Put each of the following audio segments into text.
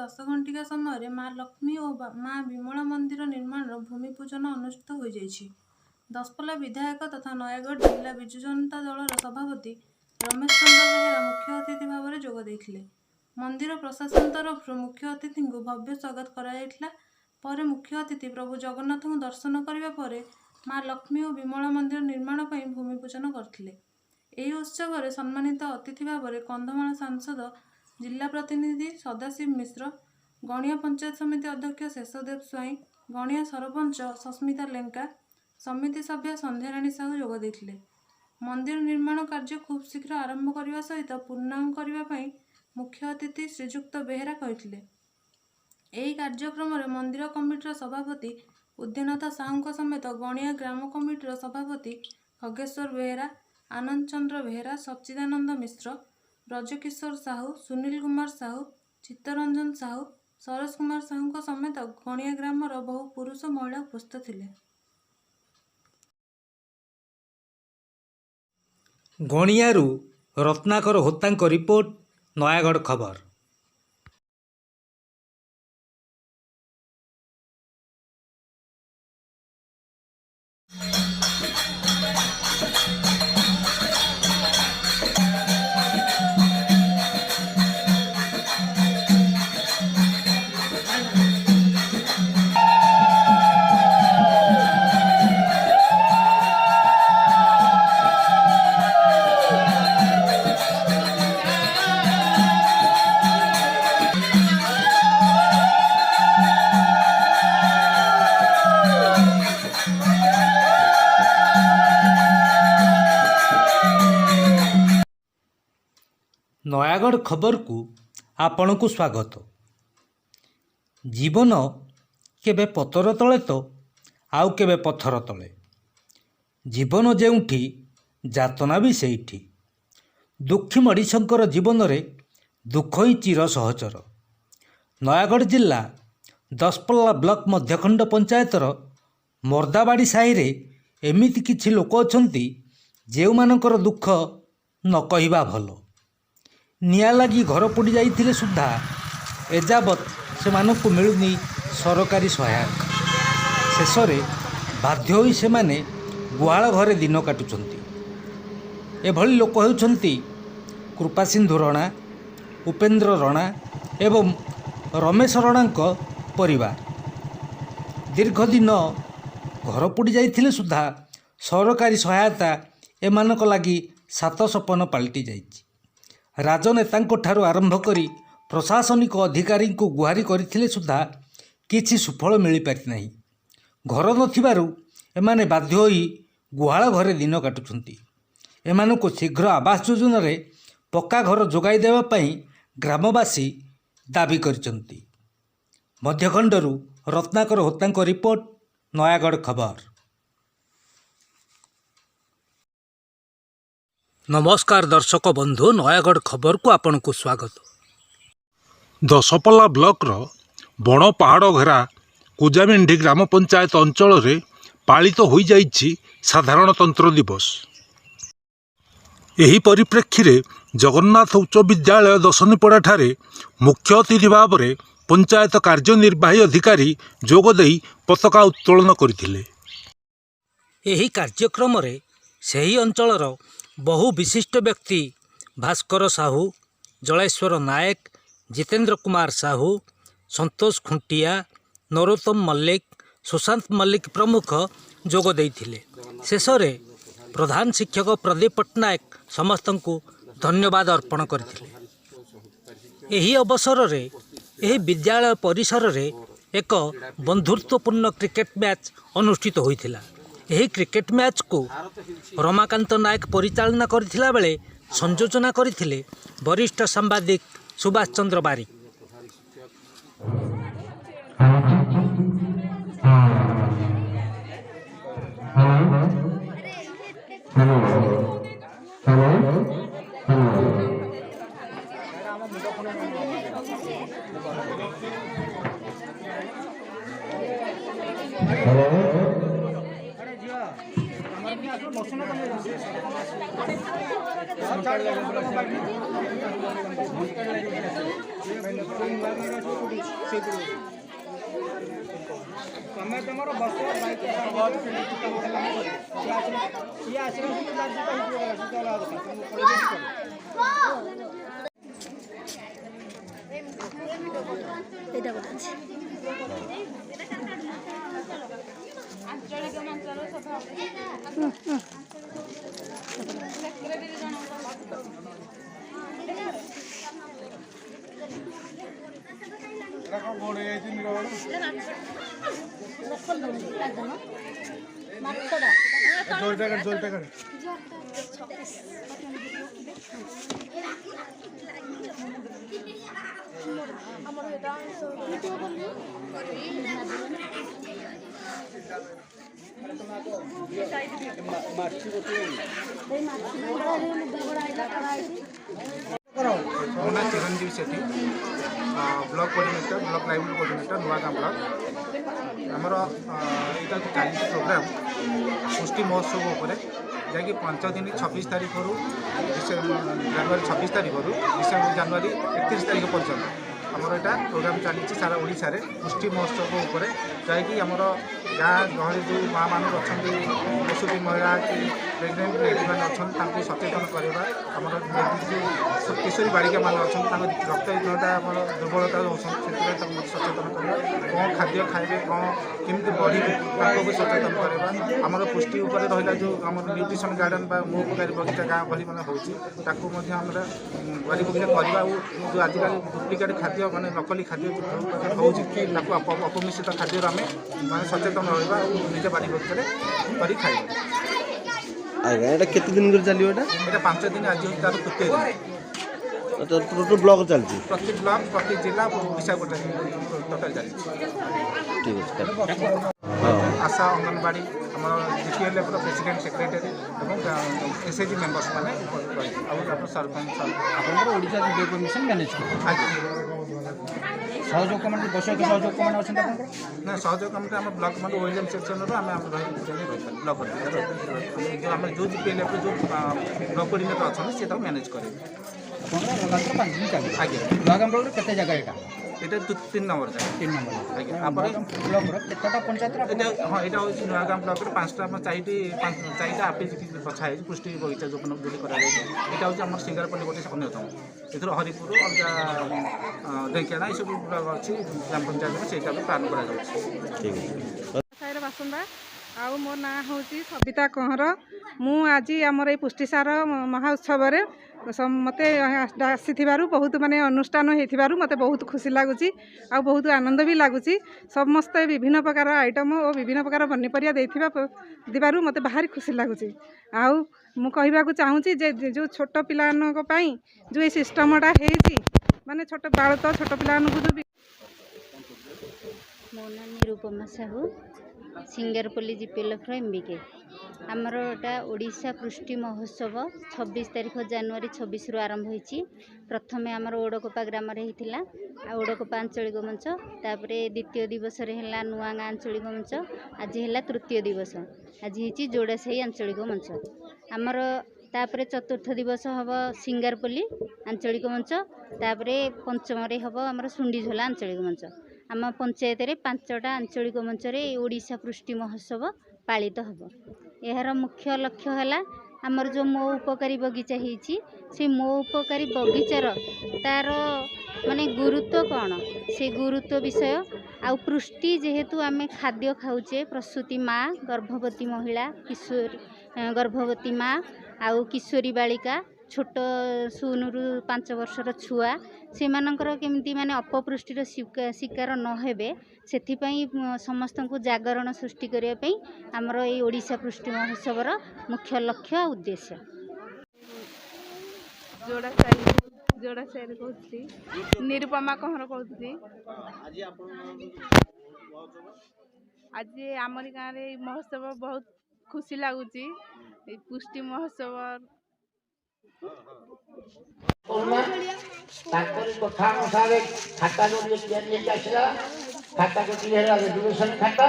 10 घंटिका समय माँ लक्ष्मी और माँ विमला मंदिर निर्माण भूमि पूजन अनुष्ठित हो जाइछि। दशपल्ला विधायक तथा नयागढ़ जिला विजु जनता दलर सभापति रमेश चंद्र बेहेरा मुख्य अतिथि भाव में जोग देथिले। मंदिर प्रशासन तरफ मुख्य अतिथि को भव्य स्वागत कराଯାଇଥିଲା। पर मुख्य अतिथि प्रभु जगन्नाथ को दर्शन करने पर माँ लक्ष्मी और विमला मंदिर निर्माण पर भूमि पूजन करथिले। ଏହି ଉତ୍ସବରେ ସମ୍ମାନିତ ଅତିଥି ଭାବରେ କନ୍ଧମାଳ ସାଂସଦ ଜିଲ୍ଲା ପ୍ରତିନିଧି ସଦାଶିବ ମିଶ୍ର, ଗଣିଆ ପଞ୍ଚାୟତ ସମିତି ଅଧ୍ୟକ୍ଷ ଶେଷଦେବ ସ୍ୱାଇଁ, ଗଣିଆ ସରପଞ୍ଚ ସସ୍ମିତା ଲେଙ୍କା, ସମିତି ସଭ୍ୟା ସନ୍ଧ୍ୟାରାଣୀ ସାହୁ ଯୋଗ ଦେଇଥିଲେ। ମନ୍ଦିର ନିର୍ମାଣ କାର୍ଯ୍ୟ ଖୁବ୍ ଶୀଘ୍ର ଆରମ୍ଭ କରିବା ସହିତ ପୂର୍ଣ୍ଣାଙ୍ଗ କରିବା ପାଇଁ ମୁଖ୍ୟ ଅତିଥି ଶ୍ରୀଯୁକ୍ତ ବେହେରା କହିଥିଲେ। ଏହି କାର୍ଯ୍ୟକ୍ରମରେ ମନ୍ଦିର କମିଟିର ସଭାପତି ଉଦ୍ୟନାଥ ସାହୁଙ୍କ ସମେତ ଗଣିଆ ଗ୍ରାମ କମିଟିର ସଭାପତି ଖଗେଶ୍ୱର ବେହେରା, आनंद चंद्र बेहेरा, सच्चिदानंद मिश्र, ब्रजकिशोर साहू, सुनील कुमार साहू, चित्तरंजन साहू, सरोज कुमार साहू समेत गणिया ग्रामर बहु पुरुष महिला उपस्थित थिले। गणियारू रत्नाकर होतांक रिपोर्ट, नयागढ़ खबर। नयागढ़ खबर को आपण को स्वागत। जीवन केबे पतर तले तो आउ केबे पत्थर तले। जीवन जेउठी जातना भी सेठी। दुखी मणिशंकर जीवन रे दुख ही चिर सहचर। नयागढ़ जिला दशपल्ला ब्लॉक मध्यखंड पंचायतर मर्दाबाड़ी साही रे एमिति किछि लोक अछंती जेउ मानकर दुख न कहिबा भलो। निया लगी घर पोड़ी जाइथिले सुद्धा एजावत से मानकु मिलुनी सरकारी सहायक। शेषरे बाध्य होई से माने गुहाल घरे दिन काटुचंती। एभली लोक हेउचंती कृपासिंधु रणा, उपेन्द्र रणा एवं रमेश रणांक परिवार। दीर्घ दिन घर पोड़ी जाइथिले सुद्धा सरकारी सहायता एमानक लागि सात सपन पाल्टी जाइछि। राजनेतांको ठारू आरंभ करी प्रशासनिक अधिकारी को गुहारी करथिले सुद्धा किछि सुफल मिली पारि नाही। घर नथिबारु एमाने बाध्य होई गुहाल घरे दिन काटुचंती। एमानको शीघ्र आवास योजना रे पक्का घर जोगाई देवा पई ग्रामवासी दाबी करचंती। मध्यखंडरू रत्नाकर होतांको रिपोर्ट, नयागढ़ खबर। नमस्कार दर्शक बंधु, नयागढ़ खबर को आपण को स्वागत। दशपल्ला ब्लॉक बण पहाड़ घेरा कुजामेंढी ग्राम पंचायत अंचल रे पालित हो जाइछि साधारणतंत्र दिवस। एही परिप्रेक्षी रे जगन्नाथ उच्च विद्यालय दशनीपड़ा ठारे मुख्य अतिथि भाव में पंचायत कार्यनिर्वाही अधिकारी जोगदेई पताका उत्तोलन करथिले। एही कार्यक्रम रे सही अंचलर बहु विशिष्ट व्यक्ति भास्कर साहू, जलेश्वर नायक, जितेंद्र कुमार साहू, संतोष खुंटिया, नरोत्तम मल्लिक, सुशांत मल्लिक प्रमुख जोग देइथिले। शेषरे प्रधान शिक्षक प्रदीप पट्टनायक समस्त को धन्यवाद अर्पण करथिले। एही अवसर रे एही विद्यालय परिसर रे एक बंधुत्वपूर्ण क्रिकेट मैच अनुष्ठित होइथिला। एही क्रिकेट मैच को रमाकांत नायक परिचालना करथिला बेले संयोजना करथिले वरिष्ठ सांबादिक सुभाष चंद्र बारिक। ତମେ ତମର ବସ ବାଇକ୍ ଇଏ ଏଇଟା ଗୋଟେ ଅଛି। ମୋ ନାଁ Chiranjeevi Sethi, block coordinator, block library coordinator, Nuagaon block. ଆମର ଏଇଟା ଚାଲିଛି ପ୍ରୋଗ୍ରାମ୍ ପୁଷ୍ଟି ମହୋତ୍ସବ ଉପରେ, ଯାହାକି 5 ଦିନ 26 ତାରିଖରୁ ଜାନୁଆରୀ 26 ତାରିଖରୁ ଜାନୁଆରୀ 31 ତାରିଖ ପର୍ଯ୍ୟନ୍ତ ଆମର ଏଇଟା ପ୍ରୋଗ୍ରାମ୍ ଚାଲିଛି ସାରା ଓଡ଼ିଶାରେ ପୁଷ୍ଟି ମହୋତ୍ସବ ଉପରେ, ଯାହାକି ଆମର ଗାଁ ଗହଳି ଯେଉଁ ମାଆମାନେ ଅଛନ୍ତି, ପ୍ରସୂତି ମହିଳା କି ପ୍ରେଗନେଣ୍ଟ ଲେଡ଼ିମାନେ ଅଛନ୍ତି, ତାଙ୍କୁ ସଚେତନ କରିବା। ଆମର ଯେଉଁ କିଶୋରୀ ବାଳିକାମାନେ ଅଛନ୍ତି, ତାଙ୍କ ରକ୍ତହୀନତା ଆମର ଦୁର୍ବଳତା ହେଉଛନ୍ତି, ସେଥିପାଇଁ ତାଙ୍କୁ ସଚେତନ କରିବା। କ'ଣ ଖାଦ୍ୟ ଖାଇବେ, କ'ଣ କେମିତି ବଢ଼ିବେ, ତାଙ୍କୁ ବି ସଚେତନ କରିବା। ଆମର ପୁଷ୍ଟି ଉପରେ ରହିଲା ଯେଉଁ ଆମର ନ୍ୟୁଟ୍ରିସନ୍ ଗାର୍ଡ଼େନ୍ ବା ମୋ ଉପକାରୀ ବଗିଚା ଗାଁ ଗହଳି ମାନେ ହେଉଛି, ତାକୁ ମଧ୍ୟ ଆମର ବାରି ବଗିଚା କରିବା। ଆଉ ଯେଉଁ ଆଜିକାଲି ଡୁପ୍ଲିକେଟ୍ ଖାଦ୍ୟ ମାନେ ନକଲି ଖାଦ୍ୟ ହେଉଛି, ତାକୁ ଅପମିଶ୍ରିତ ଖାଦ୍ୟରୁ ଆମେ ମାନେ ସଚେତନ ରହିବା ଆଉ ନିଜ ବାରି ବଗିଚାରେ କରି ଖାଇବା। ଆଜ୍ଞା, ଏଇଟା କେତେ ଦିନ କରି ଚାଲିବ? ଏଇଟା 5 ଦିନ, ଆଜି ହେଉଛି ତାର ତୃତୀୟ ଦିନ। ଟୋଟାଲ ବ୍ଲକ୍ ଚାଲିଛି, ପ୍ରତି ବ୍ଲକ୍ ପ୍ରତି ଜିଲ୍ଲା ଓଡ଼ିଶା ଗୋଟେ ଟୋଟାଲ ଚାଲିଛି। ଠିକ୍ ଅଛି। ଆଶା, ଅଙ୍ଗନବାଡ଼ି, ଆମର DPL ଲେଭେଲ୍ର ପ୍ରେସିଡେଣ୍ଟ, ସେକ୍ରେଟାରୀ ଏବଂ SHG ମେମ୍ବର୍ସ ମାନେ ରହିବେ। ଆଉ ଆପଣ ସରପଞ୍ଚ ଆପଣଙ୍କର ଓଡ଼ିଶା ଭିଡ଼ିଓ କମିଶନ ମ୍ୟାନେଜ୍ କରେ। ଆଜ୍ଞା। ସହଯୋଗ କମିଟି, ବୈଷୟିକ ସହଯୋଗ କମିଟି ଅଛନ୍ତି ଆପଣଙ୍କର? ନା, ସହଯୋଗ କମିଟି ଆମ ବ୍ଲକ୍ ମାନେ OLM ସେକ୍ସନରୁ ଆମେ ରହିପାରିବୁ ବ୍ଲକ୍ ଆମର ଯେଉଁ DPL ଲେଭେଲ୍ ଯେଉଁ ବ୍ଲକ୍ କୋର୍ଡିନେଟର ଅଛନ୍ତି ସେ ତାକୁ ମ୍ୟାନେଜ୍ କରିବେ। ଆପଣଙ୍କର ଲଗାତାର 5 ଦିନ ଚାଲିବ। ଆଜ୍ଞା। ନୂଆଗାଁ ବ୍ଲକ୍ରେ କେତେ ଜାଗା ଏଇଟା? এটা 3 নম্বর জায়গা। 3 নম্বর আজ্ঞা তারপরে ব্লকর কেতটা পঞ্চায়েতর এটা হ্যাঁ এটা হচ্ছে নয়াগাঁ ব্লকের 5টা আমার চারিটা আপিল বছা হয়েছে পুষ্টি বগিচা যোগান যোগাই করা যাচ্ছে। এটা হচ্ছে আমার সিঙ্গারপল্লী গোটে অন্যতম। এর হরিপুর অলগা ঢেঙ্কানা এইসব ব্লক ଅଛି ଗ୍ରାମ ପଞ୍ଚାୟତରେ ସେଇଟା ବି ପାଳନ କରାଯାଉଛି। ସାହିର ବାସିନ୍ଦା ଆଉ ମୋ ନାଁ ହେଉଛି ସବିତା କହଁର। ମୁଁ ଆଜି ଆମର ଏଇ ପୁଷ୍ଟିସାର ମହୋତ୍ସବରେ ମୋତେ ଆସିଥିବାରୁ ବହୁତ ମାନେ ଅନୁଷ୍ଠାନ ହେଇଥିବାରୁ ମୋତେ ବହୁତ ଖୁସି ଲାଗୁଛି ଆଉ ବହୁତ ଆନନ୍ଦ ବି ଲାଗୁଛି। ସମସ୍ତେ ବିଭିନ୍ନ ପ୍ରକାର ଆଇଟମ୍ ଓ ବିଭିନ୍ନ ପ୍ରକାର ପନିପରିବା ଦେଇଥିବାରୁ ମୋତେ ଭାରି ଖୁସି ଲାଗୁଛି। ଆଉ ମୁଁ କହିବାକୁ ଚାହୁଁଛି ଯେ ଯେଉଁ ଛୋଟ ପିଲାମାନଙ୍କ ପାଇଁ ଯେଉଁ ଏଇ ସିଷ୍ଟମଟା ହେଇଛି ମାନେ ଛୋଟ ବାଳକ ଛୋଟ ପିଲାମାନଙ୍କୁ ଯେଉଁ ମୋ ନାଁ ନିରୁପମା ସାହୁ, ସିଙ୍ଗାରପଲ୍ଲୀ GPLFର MBK। ଆମର ଏଟା ଓଡ଼ିଶା ପୃଷ୍ଟି ମହୋତ୍ସବ 26 ତାରିଖ ଜାନୁଆରୀ 26ରୁ ଆରମ୍ଭ ହୋଇଛି। ପ୍ରଥମେ ଆମର ଓଡ଼କୋପା ଗ୍ରାମରେ ହେଇଥିଲା, ଆଉ ଓଡ଼କୋପା ଆଞ୍ଚଳିକ ମଞ୍ଚ, ତାପରେ ଦ୍ୱିତୀୟ ଦିବସରେ ହେଲା ନୂଆଗାଁ ଆଞ୍ଚଳିକ ମଞ୍ଚ, ଆଜି ହେଲା ତୃତୀୟ ଦିବସ, ଆଜି ହେଇଛି ଯୋଡ଼ାସାହି ଆଞ୍ଚଳିକ ମଞ୍ଚ। ଆମର ତାପରେ ଚତୁର୍ଥ ଦିବସ ହେବ ସିଙ୍ଗାରପଲ୍ଲୀ ଆଞ୍ଚଳିକ ମଞ୍ଚ, ତାପରେ ପଞ୍ଚମରେ ହେବ ଆମର ସୁଣ୍ଡିଝୋଲା ଆଞ୍ଚଳିକ ମଞ୍ଚ। ଆମ ପଞ୍ଚାୟତରେ 5ଟା ଆଞ୍ଚଳିକ ମଞ୍ଚରେ ଓଡ଼ିଶା ପୃଷ୍ଟି ମହୋତ୍ସବ ପାଳିତ ହେବ। ଏହାର ମୁଖ୍ୟ ଲକ୍ଷ୍ୟ ହେଲା ଆମର ଯେଉଁ ମୋ ଉପକାରୀ ବଗିଚା ହେଇଛି, ସେ ମୋ ଉପକାରୀ ବଗିଚାର ତାର ମାନେ ଗୁରୁତ୍ୱ କ'ଣ, ସେ ଗୁରୁତ୍ୱ ବିଷୟ ଆଉ ପୃଷ୍ଟି ଯେହେତୁ ଆମେ ଖାଦ୍ୟ ଖାଉଛେ, ପ୍ରସୂତି ମା, ଗର୍ଭବତୀ ମହିଳା, କିଶୋରୀ ଗର୍ଭବତୀ ମା ଆଉ କିଶୋରୀ ବାଳିକା, ଛୋଟ 0ରୁ 5 ବର୍ଷର ଛୁଆ, ସେମାନଙ୍କର କେମିତି ମାନେ ଅପପୃଷ୍ଟିର ଶିକାର ନ ହେବେ, ସେଥିପାଇଁ ସମସ୍ତଙ୍କୁ ଜାଗରଣ ସୃଷ୍ଟି କରିବା ପାଇଁ ଆମର ଏଇ ଓଡ଼ିଶା ପୃଷ୍ଟି ମହୋତ୍ସବର ମୁଖ୍ୟ ଲକ୍ଷ୍ୟ ଆଉ ଉଦ୍ଦେଶ୍ୟ। ଯୋଡ଼ାସାହିରୁ କହୁଥିଲି, ନିରୁପମା କହଁର କହୁଥିଲି। ଆଜି ଆମରି ଗାଁରେ ଏଇ ମହୋତ୍ସବ ବହୁତ ଖୁସି ଲାଗୁଛି। ଏଇ ପୁଷ୍ଟି ମହୋତ୍ସବ ତାଙ୍କରି କଥା ଅନୁସାରେ ଖାତା ଗୋଟିଏ ତିଆରି ହେଇକି ଆସିଲା। ଖାତା ଗୋଟିଏ ହେଲା ରେଜୁଲେସନ ଖାତା,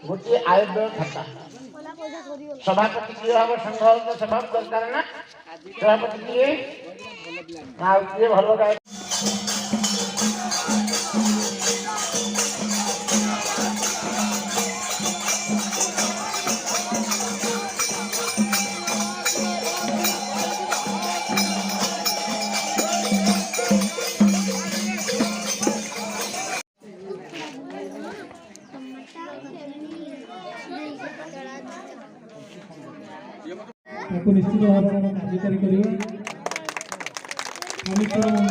ଗୋଟିଏ ଆୟବ୍ୟୟ ଖାତା। ସଭାପତି କିଏ ହବ? ସଂଘ ସଭାପତି ଦରକାର ନା? ସଭାପତି କିଏ? ଆଉ କିଏ ଭଲ ଗାଏ? ତାକୁ ନିଶ୍ଚିତ ଭାବରେ ଆମେ କାର୍ଯ୍ୟକାରୀ କରିବା ସମିତିର